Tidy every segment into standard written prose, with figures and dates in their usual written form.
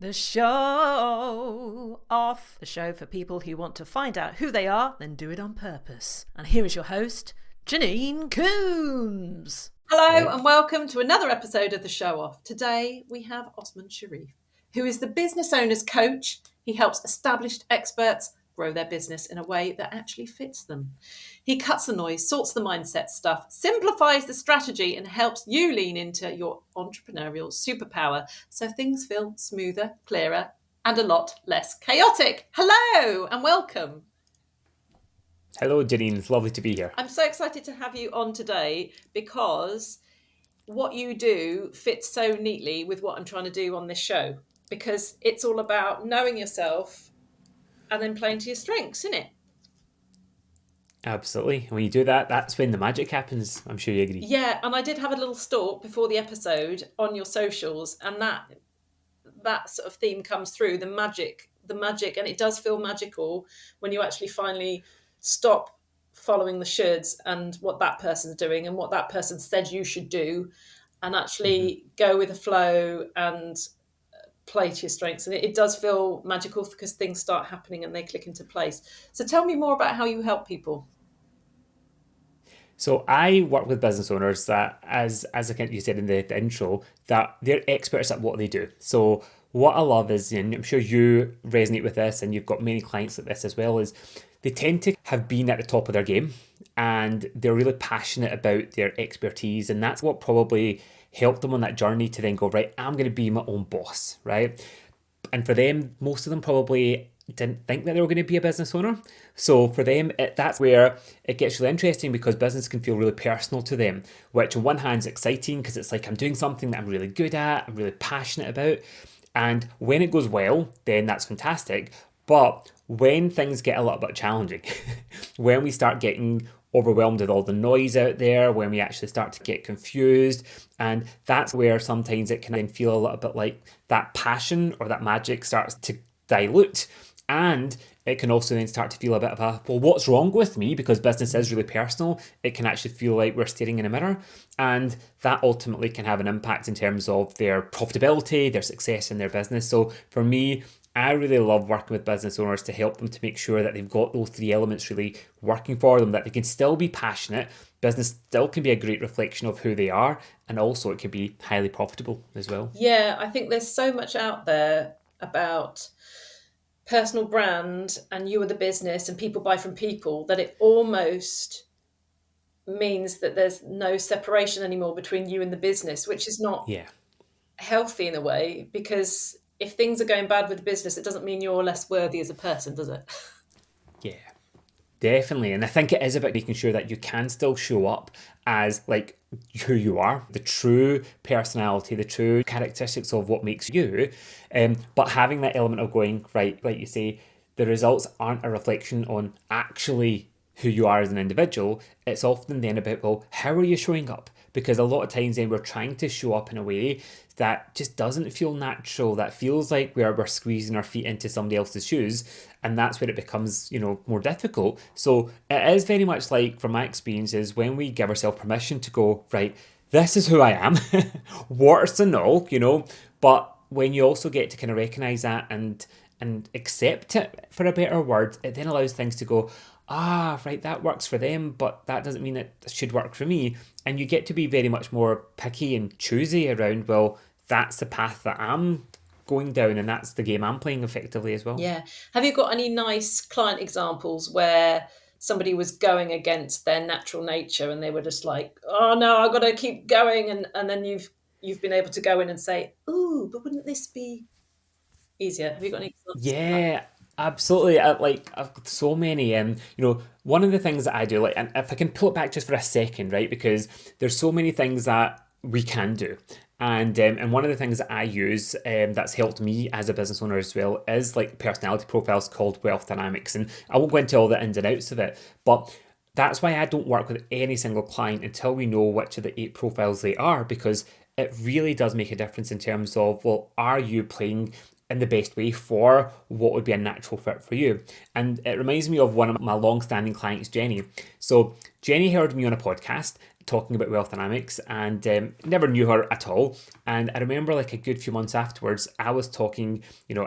The show off. The show for people who want to find out who they are, then do it on purpose. And here is your host, Janine Coombes. Hello and welcome to another episode of The Show Off. Today we have Osmaan Sharif, who is the business owner's coach. He helps established experts grow their business in a way that actually fits them. He cuts the noise, sorts the mindset stuff, simplifies the strategy, and helps you lean into your entrepreneurial superpower so things feel smoother, clearer, and a lot less chaotic. Hello and welcome. Hello, Janine. It's lovely to be here. I'm so excited to have you on today because what you do fits so neatly with what I'm trying to do on this show, because it's all about knowing yourself and then playing to your strengths, isn't it? Absolutely. When you do that, that's when the magic happens. I'm sure you agree. Yeah, and I did have a little stalk before the episode on your socials, and that sort of theme comes through, the magic, and it does feel magical when you actually finally stop following the shoulds and what that person's doing and what that person said you should do, and actually go with the flow and play to your strengths. And it does feel magical because things start happening and they click into place. So tell me more about how you help people. So I work with business owners that, as you said in the intro, that they're experts at what they do. So what I love is, and I'm sure you resonate with this, and you've got many clients like this as well, is they tend to have been at the top of their game and they're really passionate about their expertise. And that's what probably helped them on that journey to then go, right, I'm going to be my own boss, right? And for them, most of them probably didn't think that they were going to be a business owner. So for them, that's where it gets really interesting, because business can feel really personal to them, which on one hand is exciting because it's like, I'm doing something that I'm really good at, I'm really passionate about. And when it goes well, then that's fantastic. But when things get a little bit challenging, when we start getting overwhelmed with all the noise out there, when we actually start to get confused, and that's where sometimes it can then feel a little bit like that passion or that magic starts to dilute. And it can also then start to feel a bit of a, well, what's wrong with me? Because business is really personal. It can actually feel like we're staring in a mirror. And that ultimately can have an impact in terms of their profitability, their success in their business. So for me, I really love working with business owners to help them to make sure that they've got those three elements really working for them, that they can still be passionate. Business still can be a great reflection of who they are. And also it can be highly profitable as well. Yeah, I think there's so much out there about personal brand and you are the business and people buy from people that it almost means that there's no separation anymore between you and the business, which is not healthy in a way, because if things are going bad with the business, it doesn't mean you're less worthy as a person, does it? Yeah, definitely. And I think it is about making sure that you can still show up as like who you are, the true personality, the true characteristics of what makes you. But having that element of going, right, like you say, the results aren't a reflection on actually who you are as an individual. It's often then about, well, how are you showing up? Because a lot of times then we're trying to show up in a way that just doesn't feel natural, that feels like we're squeezing our feet into somebody else's shoes, and that's where it becomes, more difficult. So it is very much like, from my experiences, when we give ourselves permission to go, right, this is who I am, warts and all, but when you also get to kind of recognize that and accept it, for a better word, it then allows things to go, right, that works for them, but that doesn't mean it should work for me. And you get to be very much more picky and choosy around, well, that's the path that I'm going down and that's the game I'm playing effectively as well. Yeah. Have you got any nice client examples where somebody was going against their natural nature and they were just like, oh no, I've got to keep going, and then you've been able to go in and say, ooh, but wouldn't this be easier? Have you got any examples of that? Yeah, absolutely. I've got so many. One of the things that I do, like, and if I can pull it back just for a second, right, because there's so many things that we can do. And one of the things that I use that's helped me as a business owner as well is like personality profiles called wealth dynamics. And I won't go into all the ins and outs of it, but that's why I don't work with any single client until we know which of the 8 profiles they are, because it really does make a difference in terms of, well, are you playing in the best way for what would be a natural fit for you. And it reminds me of one of my long-standing clients, Jenny. So Jenny heard me on a podcast talking about wealth dynamics, and never knew her at all. And I remember like a good few months afterwards, I was talking,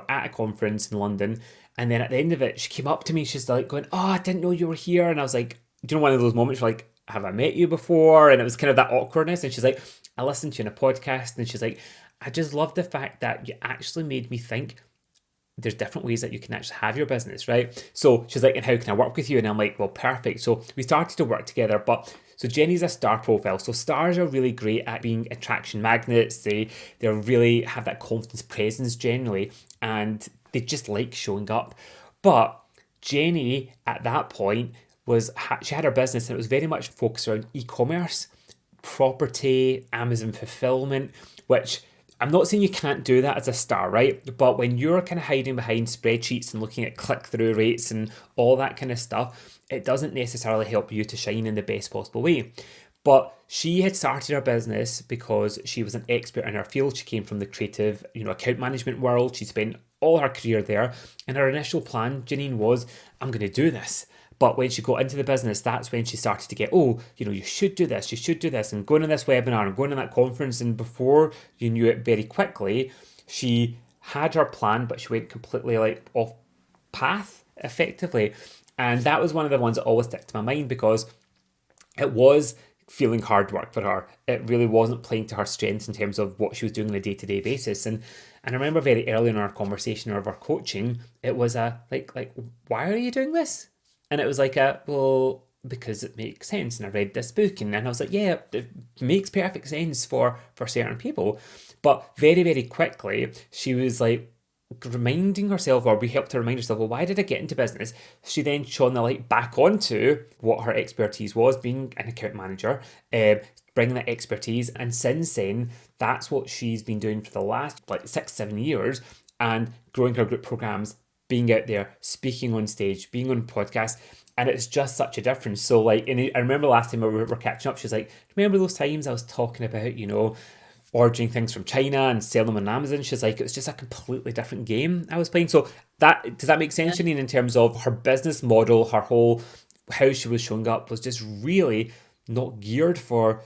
at a conference in London, and then at the end of it, she came up to me, she's like going, "Oh, I didn't know you were here." And I was like, do you know, one of those moments where like, have I met you before? And it was kind of that awkwardness. And she's like, "I listened to you in a podcast." And she's like, "I just love the fact that you actually made me think there's different ways that you can actually have your business," right? So she's like, "And how can I work with you?" And I'm like, "Well, perfect." So we started to work together. But so Jenny's a star profile. So stars are really great at being attraction magnets. They really have that confidence presence generally, and they just like showing up. But Jenny at that point she had her business, and it was very much focused around e-commerce, property, Amazon fulfillment, which I'm not saying you can't do that as a star, right? But when you're kind of hiding behind spreadsheets and looking at click-through rates and all that kind of stuff, it doesn't necessarily help you to shine in the best possible way. But she had started her business because she was an expert in her field. She came from the creative, account management world. She spent all her career there. And her initial plan, Janine, was, "I'm going to do this." But when she got into the business, that's when she started to get, you should do this, and going to this webinar and going to that conference. And before you knew it, very quickly, she had her plan, but she went completely like off path effectively. And that was one of the ones that always stuck to my mind, because it was feeling hard work for her. It really wasn't playing to her strengths in terms of what she was doing on a day-to-day basis. And I remember very early in our conversation or of our coaching, it was like, "Why are you doing this?" And it was like well, because it makes sense. And I read this book, and then I was like, yeah, it makes perfect sense for certain people. But very, very quickly, she was like reminding herself, or we helped her remind herself, well, why did I get into business? She then shone the light back onto what her expertise was, being an account manager, bringing that expertise. And since then, that's what she's been doing for the last 6-7 years, and growing her group programs, being out there, speaking on stage, being on podcasts, and it's just such a difference. So I remember last time we were catching up, she's like, "Remember those times I was talking about, ordering things from China and selling them on Amazon?" She's like, "It was just a completely different game I was playing." So does that make sense, Janine, in terms of her business model, her whole, how she was showing up was just really not geared for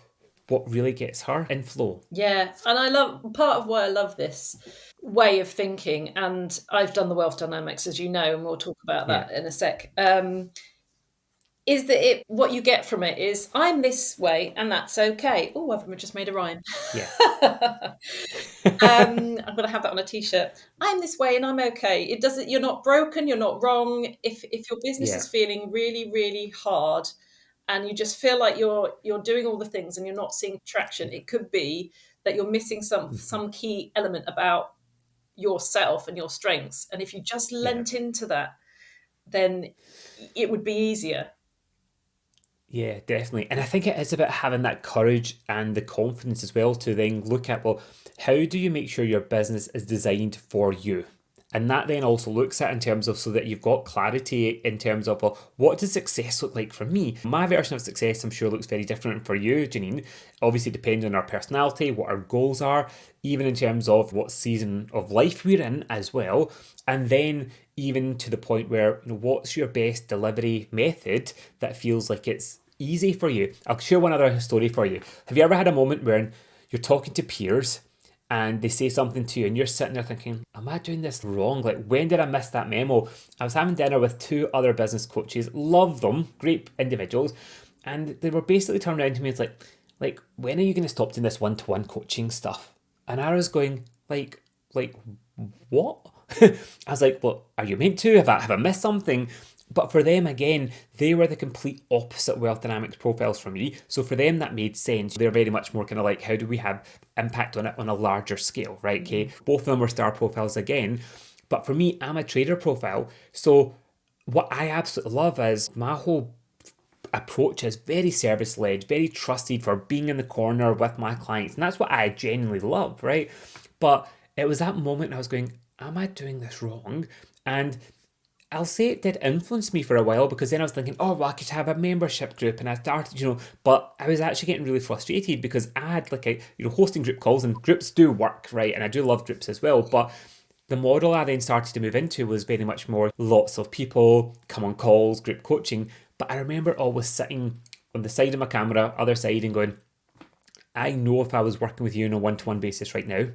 what really gets her in flow. Yeah, and part of why I love this way of thinking, and I've done the wealth dynamics, as you know, and we'll talk about that in a sec, is that what you get from it is, I'm this way and that's okay. Oh, I've just made a rhyme. Yeah. I'm going to have that on a t-shirt. I'm this way and I'm okay. You're not broken, you're not wrong. If your business is feeling really, really hard, and you just feel like you're doing all the things and you're not seeing traction, it could be that you're missing some key element about yourself and your strengths. And if you just lent into that, then it would be easier. Yeah, definitely. And I think it is about having that courage and the confidence as well to then look at, well, how do you make sure your business is designed for you? And that then also looks at in terms of, so that you've got clarity in terms of, well, what does success look like for me? My version of success, I'm sure, looks very different for you, Janine. Obviously, depends on our personality, what our goals are, even in terms of what season of life we're in as well. And then even to the point where, what's your best delivery method that feels like it's easy for you? I'll share one other story for you. Have you ever had a moment where you're talking to peers and they say something to you and you're sitting there thinking, am I doing this wrong? Like, when did I miss that memo? I was having dinner with 2 other business coaches, love them, great individuals, and they were basically turning around to me and it's like, when are you going to stop doing this one-to-one coaching stuff? And I was going, like what? I was like, well, are you meant to? Have I missed something? But for them, again, they were the complete opposite wealth dynamics profiles from me. So for them, that made sense. They're very much more kind of like, how do we have impact on it on a larger scale, right? Okay, both of them were star profiles again. But for me, I'm a trader profile. So what I absolutely love is my whole approach is very service-led, very trusted for being in the corner with my clients. And that's what I genuinely love, right? But it was that moment I was going, am I doing this wrong? And I'll say it did influence me for a while, because then I was thinking, oh, well, I could have a membership group, and I started, but I was actually getting really frustrated because I had hosting group calls, and groups do work, right? And I do love groups as well, but The model I then started to move into was very much more lots of people, come on calls, group coaching. But I remember always sitting on the side of my camera, other side, and going, I know if I was working with you on a one-to-one basis right now,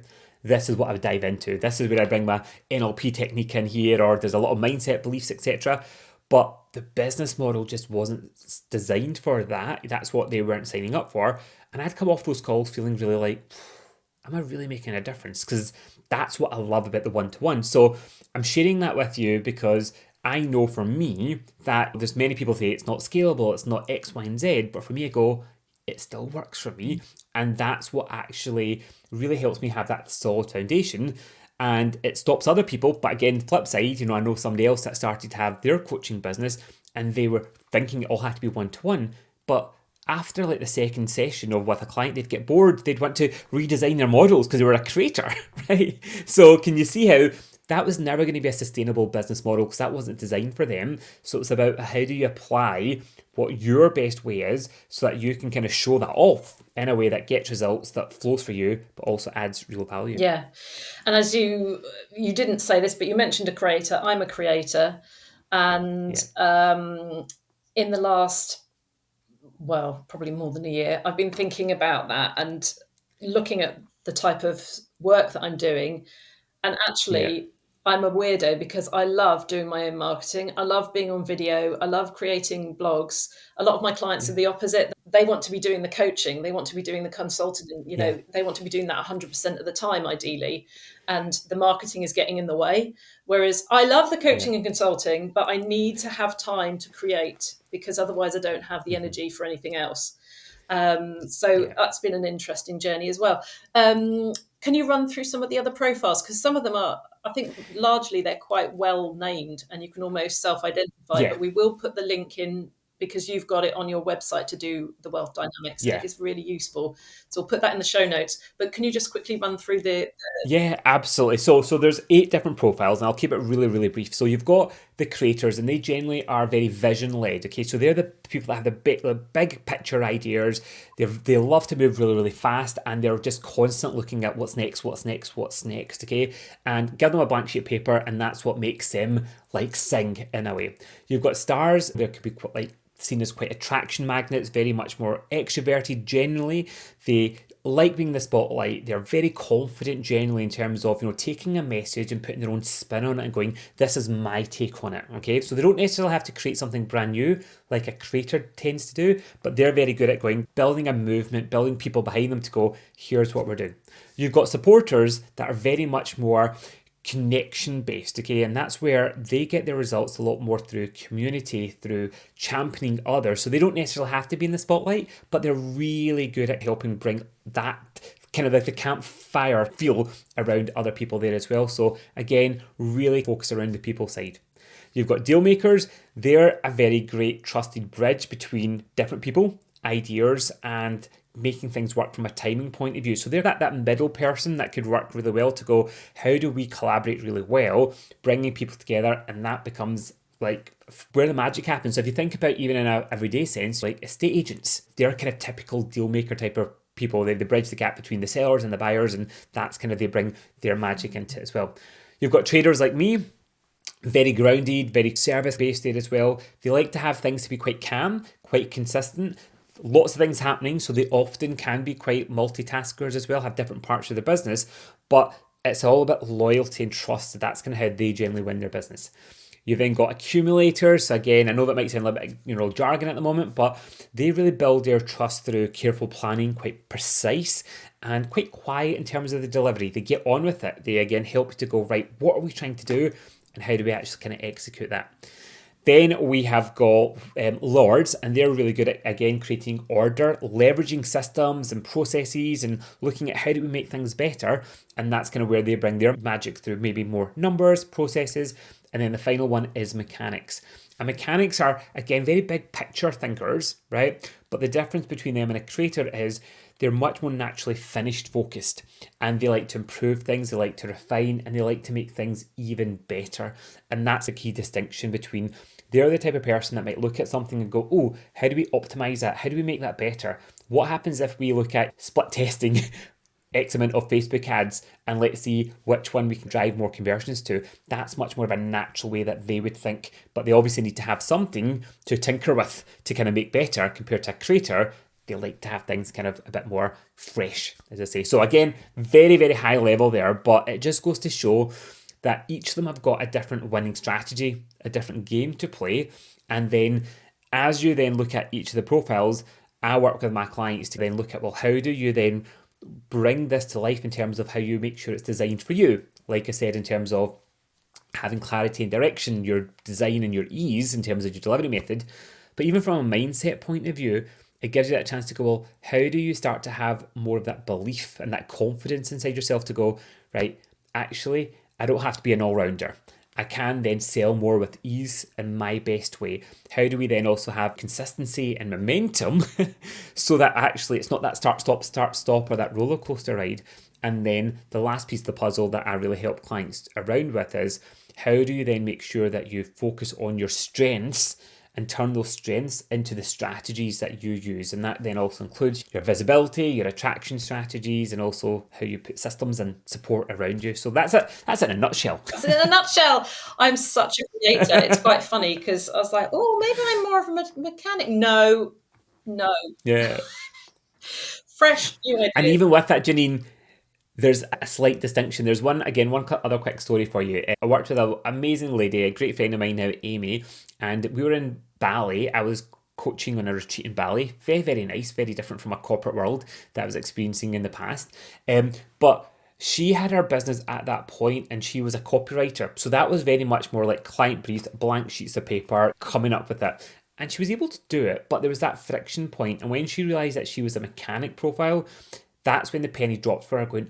this is what I would dive into. This is where I bring my NLP technique in here, or there's a lot of mindset, beliefs, etc. But the business model just wasn't designed for that. That's what they weren't signing up for. And I'd come off those calls feeling really like, am I really making a difference? Because that's what I love about the one-to-one. So I'm sharing that with you because I know for me that there's many people say it's not scalable, it's not X, Y, and Z. But for me, I go, it still works for me. And that's what actually really helps me have that solid foundation. And it stops other people. But again, flip side, I know somebody else that started to have their coaching business and they were thinking it all had to be one-to-one. But after like the second session of with a client, they'd get bored. They'd want to redesign their models because they were a creator, right? So can you see how that was never going to be a sustainable business model because that wasn't designed for them. So it's about how do you apply what your best way is so that you can kind of show that off in a way that gets results, that flows for you, but also adds real value. Yeah. And as you didn't say this, but you mentioned a creator. I'm a creator. And in the last, well, probably more than a year, I've been thinking about that and looking at the type of work that I'm doing. And actually, I'm a weirdo because I love doing my own marketing. I love being on video. I love creating blogs. A lot of my clients are the opposite. They want to be doing the coaching. They want to be doing the consulting. They want to be doing that 100% of the time, ideally. And the marketing is getting in the way. Whereas I love the coaching and consulting, but I need to have time to create because otherwise I don't have the energy for anything else. That's been an interesting journey as well. Can you run through some of the other profiles? Because some of them are, I think, largely they're quite well named and you can almost self-identify, but we will put the link in because you've got it on your website to do the wealth dynamics. And it is really useful. So we'll put that in the show notes. But can you just quickly run through the... Yeah, absolutely. So there's 8 different profiles and I'll keep it really, really brief. So you've got the creators and they generally are very vision-led. Okay, so they're the people that have the big picture ideas. They love to move really, really fast and they're just constant looking at what's next, okay? And give them a blank sheet of paper and that's what makes them like sing in a way. You've got stars. There could be quite like seen as quite attraction magnets, very much more extroverted generally. They like being in the spotlight. They're very confident generally in terms of, taking a message and putting their own spin on it and going, this is my take on it, okay? So they don't necessarily have to create something brand new like a creator tends to do, but they're very good at building a movement, building people behind them to go, here's what we're doing. You've got supporters that are very much more connection based, okay, and that's where they get their results a lot more through community, through championing others. So they don't necessarily have to be in the spotlight, but they're really good at helping bring that kind of like the campfire feel around other people there as well. So again, really focus around the people side. You've got deal makers. They're a very great trusted bridge between different people, ideas, and making things work from a timing point of view. So they're that middle person that could work really well to go, how do we collaborate really well, bringing people together, and that becomes like where the magic happens. So if you think about even in an everyday sense, like estate agents, they're kind of typical deal maker type of people. They bridge the gap between the sellers and the buyers, and that's kind of, they bring their magic into it as well. You've got traders like me, very grounded, very service-based there as well. They like to have things to be quite calm, quite consistent, lots of things happening, so they often can be quite multitaskers as well, have different parts of their business, but it's all about loyalty and trust. So that's kind of how they generally win their business. You've then got accumulators. So again, I know that might sound a little bit jargon at the moment, but they really build their trust through careful planning, quite precise and quite quiet in terms of the delivery. They get on with it. They again help you to go, right, what are we trying to do and how do we actually kind of execute that? Then we have got lords, and they're really good at, again, creating order, leveraging systems and processes and looking at how do we make things better. And that's kind of where they bring their magic through maybe more numbers, processes. And then the final one is mechanics. And mechanics are, again, very big picture thinkers, right? But the difference between them and a creator is they're much more naturally finished focused, and they like to improve things, they like to refine, and they like to make things even better. And that's a key distinction between, they're the type of person that might look at something and go, oh, how do we optimize that? How do we make that better? What happens if we look at split testing X amount of Facebook ads and let's see which one we can drive more conversions to. That's much more of a natural way that they would think, but they obviously need to have something to tinker with to kind of make better compared to a creator. They like to have things kind of a bit more fresh, as I say. So again, very, very high level there, but it just goes to show that each of them have got a different winning strategy, a different game to play. And then as you then look at each of the profiles, I work with my clients to then look at, well, how do you then bring this to life in terms of how you make sure it's designed for you? Like I said, in terms of having clarity and direction, your design and your ease in terms of your delivery method. But even from a mindset point of view, it gives you that chance to go, well, how do you start to have more of that belief and that confidence inside yourself to go, right, actually, I don't have to be an all-rounder. I can then sell more with ease in my best way. How do we then also have consistency and momentum so that actually it's not that start, stop, or that roller coaster ride? And then the last piece of the puzzle that I really help clients around with is how do you then make sure that you focus on your strengths and turn those strengths into the strategies that you use. And that then also includes your visibility, your attraction strategies, and also how you put systems and support around you. So that's it. That's in a nutshell. That's in a nutshell. I'm such a creator. It's quite funny because I was like, oh, maybe I'm more of a mechanic. No. Yeah. Fresh new ideas. And even with that, Janine, there's a slight distinction. There's one other quick story for you. I worked with an amazing lady, a great friend of mine now, Amy, and we were in Bali. I was coaching on a retreat in Bali. Very, very nice, very different from a corporate world that I was experiencing in the past. But she had her business at that point and she was a copywriter. So that was very much more like client briefs, blank sheets of paper, coming up with it. And she was able to do it, but there was that friction point. And when she realised that she was a mechanic profile, that's when the penny dropped for her, going,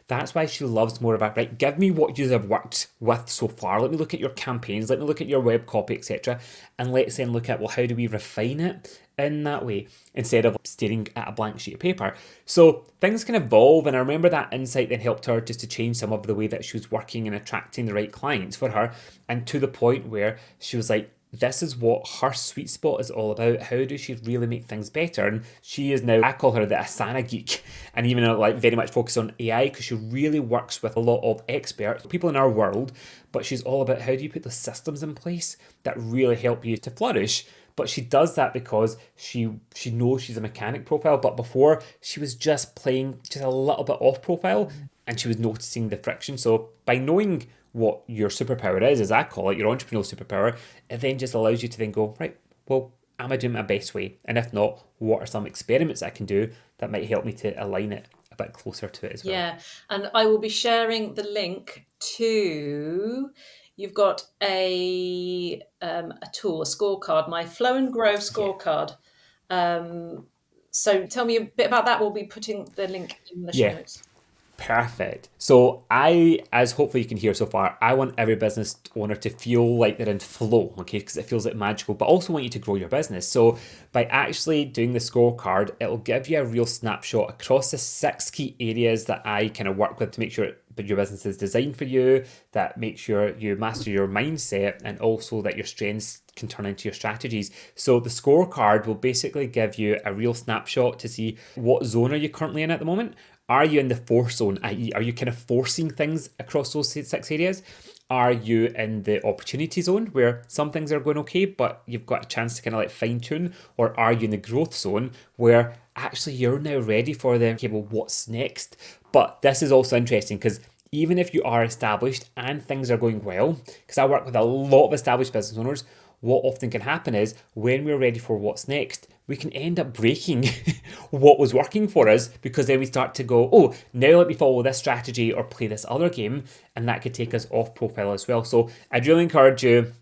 that's why she loves more about, right, give me what you have worked with so far. Let me look at your campaigns, let me look at your web copy, etc. And let's then look at, well, how do we refine it in that way instead of staring at a blank sheet of paper? So things can evolve. And I remember that insight then helped her just to change some of the way that she was working and attracting the right clients for her. And to the point where she was like, this is what her sweet spot is all about. How does she really make things better? And she is now, I call her the Asana geek, and even like very much focused on AI because she really works with a lot of experts, people in our world, but she's all about how do you put the systems in place that really help you to flourish. But she does that because she knows she's a mechanic profile, but before she was just playing just a little bit off profile and she was noticing the friction. So by knowing what your superpower is, as I call it, your entrepreneurial superpower, it then just allows you to then go, right, well, am I doing my best way? And if not, what are some experiments I can do that might help me to align it a bit closer to it as well? Yeah, and I will be sharing the link to, you've got a tool, a scorecard, my Flow and Grow scorecard. So tell me a bit about that. We'll be putting the link in the show notes. Perfect. So as hopefully you can hear so far, I want every business owner to feel like they're in flow, okay? Because it feels like magical, but also want you to grow your business. So by actually doing the scorecard, it'll give you a real snapshot across the 6 key areas that I kind of work with to make sure that your business is designed for you, that make sure you master your mindset, and also that your strengths can turn into your strategies. So the scorecard will basically give you a real snapshot to see what zone are you currently in at the moment. Are you in the force zone, i.e. are you kind of forcing things across those 6 areas? Are you in the opportunity zone where some things are going okay, but you've got a chance to kind of like fine tune? Or are you in the growth zone where actually you're now ready for the, okay, well, what's next? But this is also interesting because even if you are established and things are going well, because I work with a lot of established business owners, what often can happen is when we're ready for what's next, we can end up breaking what was working for us because then we start to go, oh, now let me follow this strategy or play this other game, and that could take us off profile as well. So I'd really encourage you,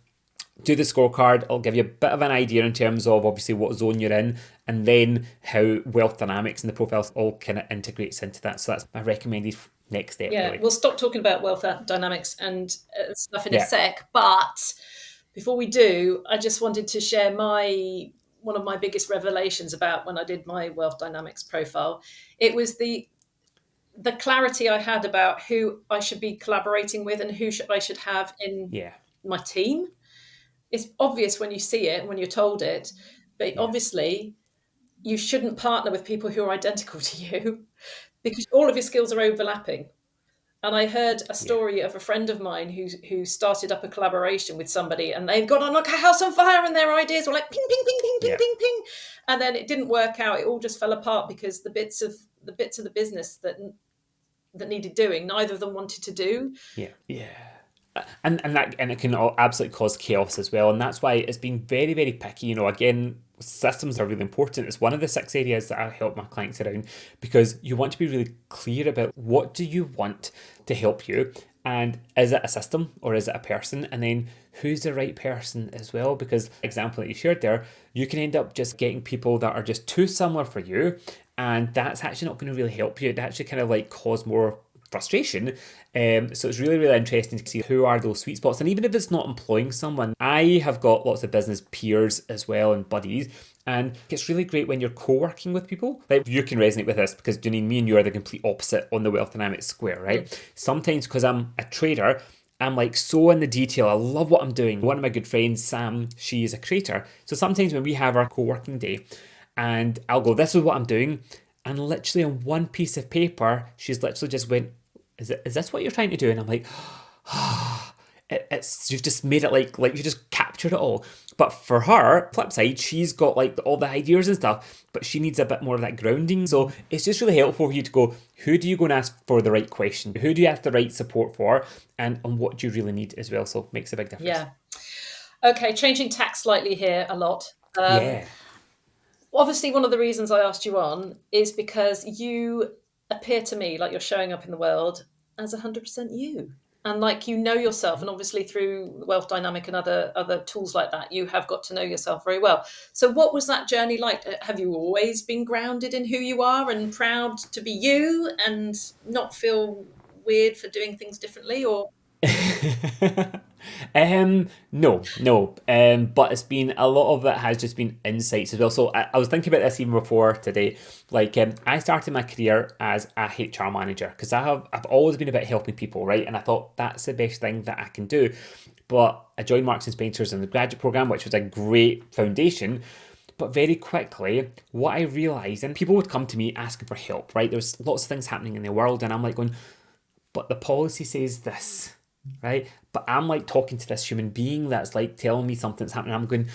do the scorecard. I'll give you a bit of an idea in terms of obviously what zone you're in and then how wealth dynamics and the profiles all kind of integrates into that. So that's my recommended next step. Yeah, really. We'll stop talking about wealth dynamics and stuff in a sec, but before we do, I just wanted to share one of my biggest revelations about when I did my wealth dynamics profile. It was the clarity I had about who I should be collaborating with and who I should have in my team. It's obvious when you see it, when you're told it, but obviously you shouldn't partner with people who are identical to you because all of your skills are overlapping. And I heard a story of a friend of mine who started up a collaboration with somebody, and they've got on like a house on fire, and their ideas were like ping, ping, ping, ping, ping, ping, ping, and then it didn't work out. It all just fell apart because the bits of the business that needed doing, neither of them wanted to do. And it can absolutely cause chaos as well, and that's why it's been very, very picky. Again, systems are really important. It's one of the 6 areas that I help my clients around, because you want to be really clear about what do you want to help you, and is it a system or is it a person, and then who's the right person as well. Because example that you shared there, you can end up just getting people that are just too similar for you, and that's actually not going to really help you. It actually kind of like cause more frustration. So it's really, really interesting to see who are those sweet spots. And even if it's not employing someone, I have got lots of business peers as well and buddies, and it's really great when you're co-working with people. Like, you can resonate with this because Janine, me and you are the complete opposite on the wealth dynamics square, right? Sometimes because I'm a trader, I'm like so in the detail. I love what I'm doing. One of my good friends, Sam, she is a creator. So sometimes when we have our co-working day, and I'll go, this is what I'm doing, and literally on one piece of paper, she's literally just went, is this what you're trying to do? And I'm like, you've just made it like you just captured it all. But for her, flip side, she's got like all the ideas and stuff, but she needs a bit more of that grounding. So it's just really helpful for you to go, who do you go and ask for the right question? Who do you ask the right support for? And what do you really need as well? So it makes a big difference. Yeah. Okay, changing tack slightly here a lot. Obviously, one of the reasons I asked you on is because you appear to me like you're showing up in the world as 100% you. And like you know yourself, and obviously through Wealth Dynamic and other tools like that, you have got to know yourself very well. So what was that journey like? Have you always been grounded in who you are and proud to be you and not feel weird for doing things differently, or? No. But it's been a lot of it has just been insights as well. So I was thinking about this even before today. Like, I started my career as a HR manager because I've always been about helping people, right? And I thought that's the best thing that I can do. But I joined Marks and Spencers in the graduate program, which was a great foundation. But very quickly, what I realized, and people would come to me asking for help, right? There's lots of things happening in the world, and I'm like going, but the policy says this, right? But I'm like talking to this human being that's like telling me something's happening. I'm going,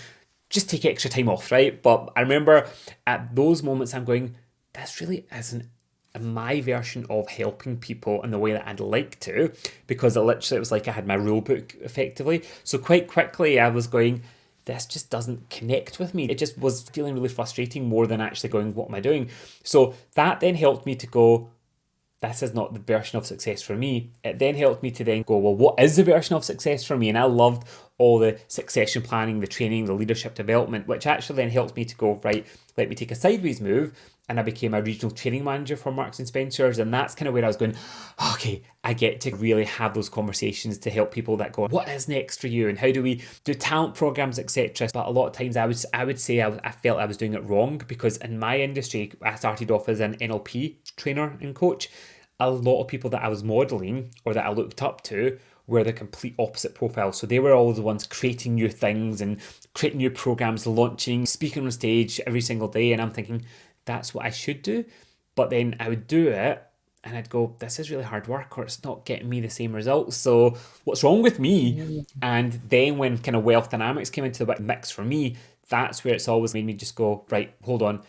just take extra time off, right? But I remember at those moments I'm going, this really isn't my version of helping people in the way that I'd like to, because it was like I had my rule book effectively. So quite quickly I was going, this just doesn't connect with me. It just was feeling really frustrating more than actually going, what am I doing? So that then helped me to go, this is not the version of success for me. It then helped me to then go, well, what is the version of success for me? And I loved all the succession planning, the training, the leadership development, which actually then helped me to go, right, let me take a sideways move. And I became a regional training manager for Marks and Spencers. And that's kind of where I was going, okay, I get to really have those conversations to help people that go, what is next for you? And how do we do talent programs, etc. But a lot of times I would say I felt I was doing it wrong, because in my industry, I started off as an NLP trainer and coach. A lot of people that I was modeling or that I looked up to were the complete opposite profile. So they were all the ones creating new things and creating new programs, launching, speaking on stage every single day. And I'm thinking, that's what I should do. But then I would do it and I'd go, this is really hard work, or it's not getting me the same results. So what's wrong with me? And then when kind of wealth dynamics came into the mix for me, that's where it's always made me just go, right, hold on.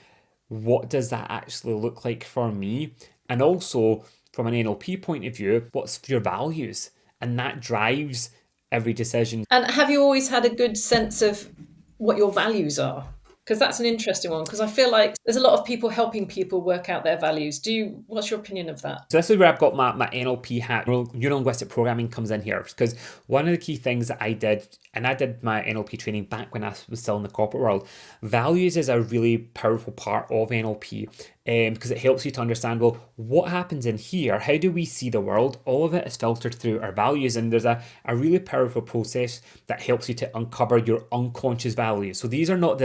What does that actually look like for me? And also from an NLP point of view, what's your values? And that drives every decision. And have you always had a good sense of what your values are? Because that's an interesting one, because I feel like there's a lot of people helping people work out their values. What's your opinion of that? So this is where I've got my NLP hat. Neuro-linguistic programming comes in here, because one of the key things that I did, and I did my NLP training back when I was still in the corporate world, values is a really powerful part of NLP. Because it helps you to understand, well, what happens in here? How do we see the world? All of it is filtered through our values, and there's a really powerful process that helps you to uncover your unconscious values. So these are not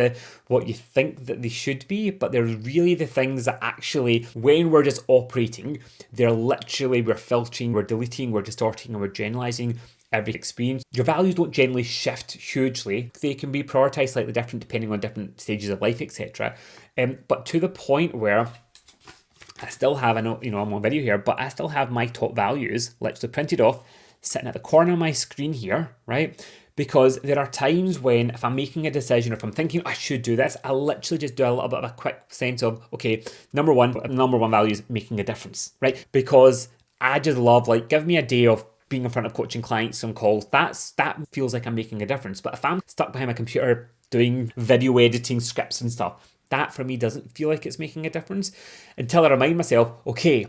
what you think that they should be, but they're really the things that actually, when we're just operating, they're literally, we're filtering, we're deleting, we're distorting, and we're generalizing every experience. Your values don't generally shift hugely. They can be prioritized slightly different depending on different stages of life, etc. But to the point where I still have, I know, I'm on video here, but I still have my top values literally printed off, sitting at the corner of my screen here, right? Because there are times when if I'm making a decision or if I'm thinking I should do this, I literally just do a little bit of a quick sense of, okay, number one value is making a difference, right? Because I just love, like, give me a day of being in front of coaching clients on calls. That feels like I'm making a difference. But if I'm stuck behind my computer doing video editing scripts and stuff, that for me doesn't feel like it's making a difference until I remind myself, okay,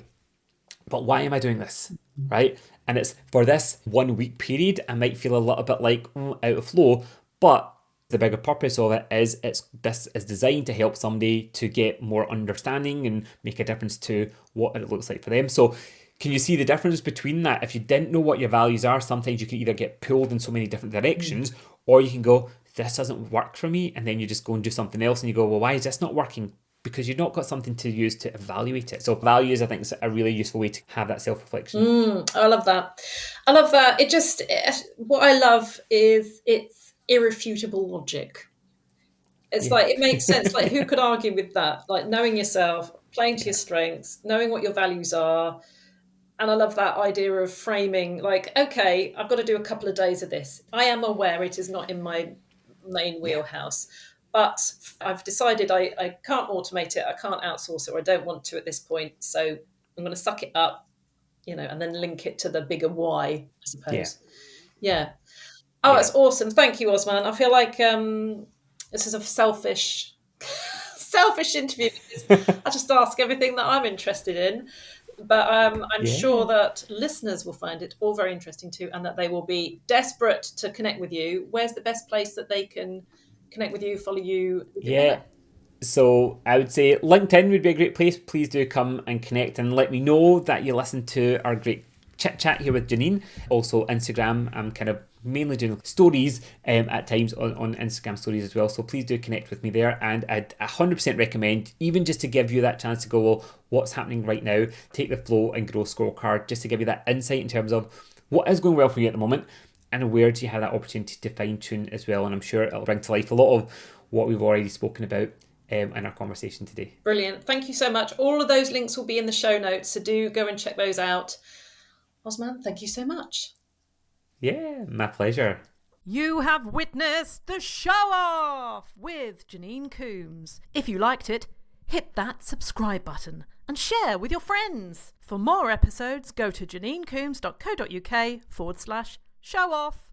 but why am I doing this, right? And it's for this 1 week period, I might feel a little bit like out of flow, but the bigger purpose of it is this is designed to help somebody to get more understanding and make a difference to what it looks like for them. So can you see the difference between that? If you didn't know what your values are, sometimes you can either get pulled in so many different directions, or you can go, this doesn't work for me, and then you just go and do something else and you go, well, why is this not working? Because you've not got something to use to evaluate it. So values, I think, is a really useful way to have that self-reflection. I love that. What I love is it's irrefutable logic. It's like, it makes sense. Like, who could argue with that? Like, knowing yourself, playing to your strengths, knowing what your values are. And I love that idea of framing, like, okay, I've got to do a couple of days of this. I am aware it is not in my main wheelhouse, but I've decided I can't automate it, I can't outsource it, or I don't want to at this point. So I'm going to suck it up, and then link it to the bigger why, I suppose. Yeah. Oh, that's awesome. Thank you, Osmaan. I feel like this is a selfish interview. I just ask everything that I'm interested in. But I'm sure that listeners will find it all very interesting too, and that they will be desperate to connect with you. Where's the best place that they can connect with you, follow you? So I would say LinkedIn would be a great place. Please do come and connect and let me know that you listen to our great chit chat here with Janine. Also Instagram, I'm kind of mainly doing stories at times on Instagram stories as well. So please do connect with me there. And I'd 100% recommend, even just to give you that chance to go, well, what's happening right now? Take the Flow and Grow Scorecard, just to give you that insight in terms of what is going well for you at the moment and where do you have that opportunity to fine tune as well. And I'm sure it'll bring to life a lot of what we've already spoken about in our conversation today. Brilliant. Thank you so much. All of those links will be in the show notes, so do go and check those out. Osmaan, thank you so much. Yeah, my pleasure. You have witnessed the show off with Janine Coombes. If you liked it, hit that subscribe button and share with your friends. For more episodes, go to janinecoombes.co.uk/show off.